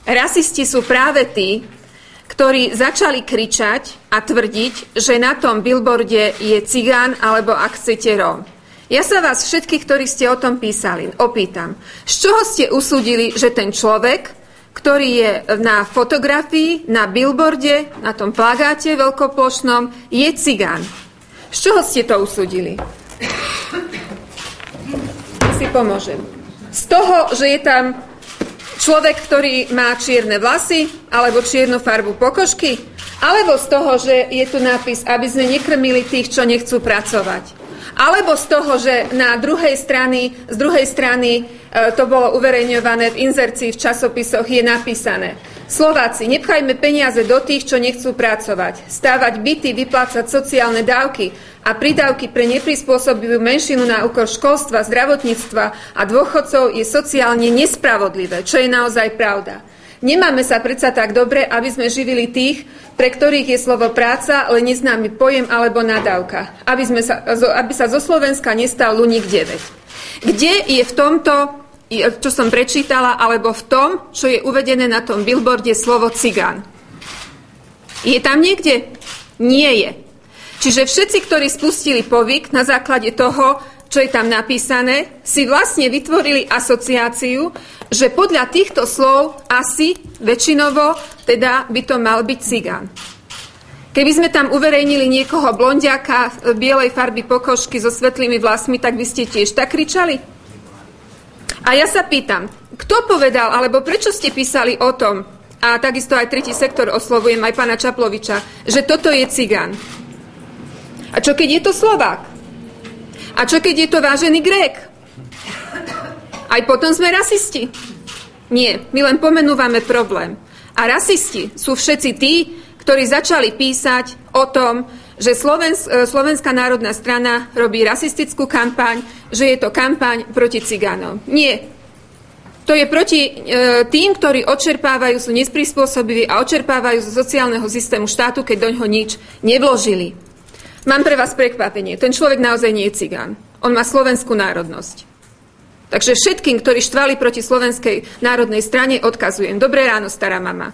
Rasisti sú práve tí, ktorí začali kričať a tvrdiť, že na tom billboarde je cigán alebo ak chcete Róm. Ja sa vás všetkých, ktorí ste o tom písali, opýtam, z čoho ste usúdili, že ten človek, ktorý je na fotografii, na billboarde, na tom plagáte veľkoplošnom, je cigán. Z čoho ste to usúdili? Si pomôžem. Z toho, že je tam človek, ktorý má čierne vlasy alebo čiernu farbu pokožky, alebo z toho, že je tu nápis, aby sme nekrmili tých, čo nechcú pracovať. Alebo z toho, že z druhej strany to bolo uverejňované v inzercii v časopisoch, je napísané: Slováci, nepchajme peniaze do tých, čo nechcú pracovať. Stávať byty, vyplácať sociálne dávky a prídavky pre neprispôsobivú menšinu na úkor školstva, zdravotníctva a dôchodcov je sociálne nespravodlivé, čo je naozaj pravda. Nemáme sa predsa tak dobre, aby sme živili tých, pre ktorých je slovo práca len neznámy pojem alebo nadávka. Aby sa zo Slovenska nestal Luník 9. Kde je v tomto, čo som prečítala, alebo v tom, čo je uvedené na tom billboarde, slovo cigán? Je tam niekde? Nie je. Čiže všetci, ktorí spustili povyk na základe toho, čo je tam napísané, si vlastne vytvorili asociáciu, že podľa týchto slov asi väčšinovo teda by to mal byť cigán. Keby sme tam uverejnili niekoho blondiaka bielej farby pokožky so svetlými vlasmi, tak by ste tiež tak kričali? A ja sa pýtam, kto povedal, alebo prečo ste písali o tom, a takisto aj tretí sektor oslovujem aj pána Čaploviča, že toto je cigán? A čo keď je to Slovák? A čo keď je to vážený Grék? Aj potom sme rasisti? Nie, my len pomenúvame problém. A rasisti sú všetci tí, ktorí začali písať o tom, že Slovenská národná strana robí rasistickú kampaň, že je to kampaň proti cigánom. Nie. To je proti tým, ktorí odčerpávajú, sú nesprispôsobiví a odčerpávajú zo sociálneho systému štátu, keď doňho nič nevložili. Mám pre vás prekvapenie. Ten človek naozaj nie je cigán. On má slovenskú národnosť. Takže všetkým, ktorí štvali proti Slovenskej národnej strane, odkazujem. Dobré ráno, stará mama.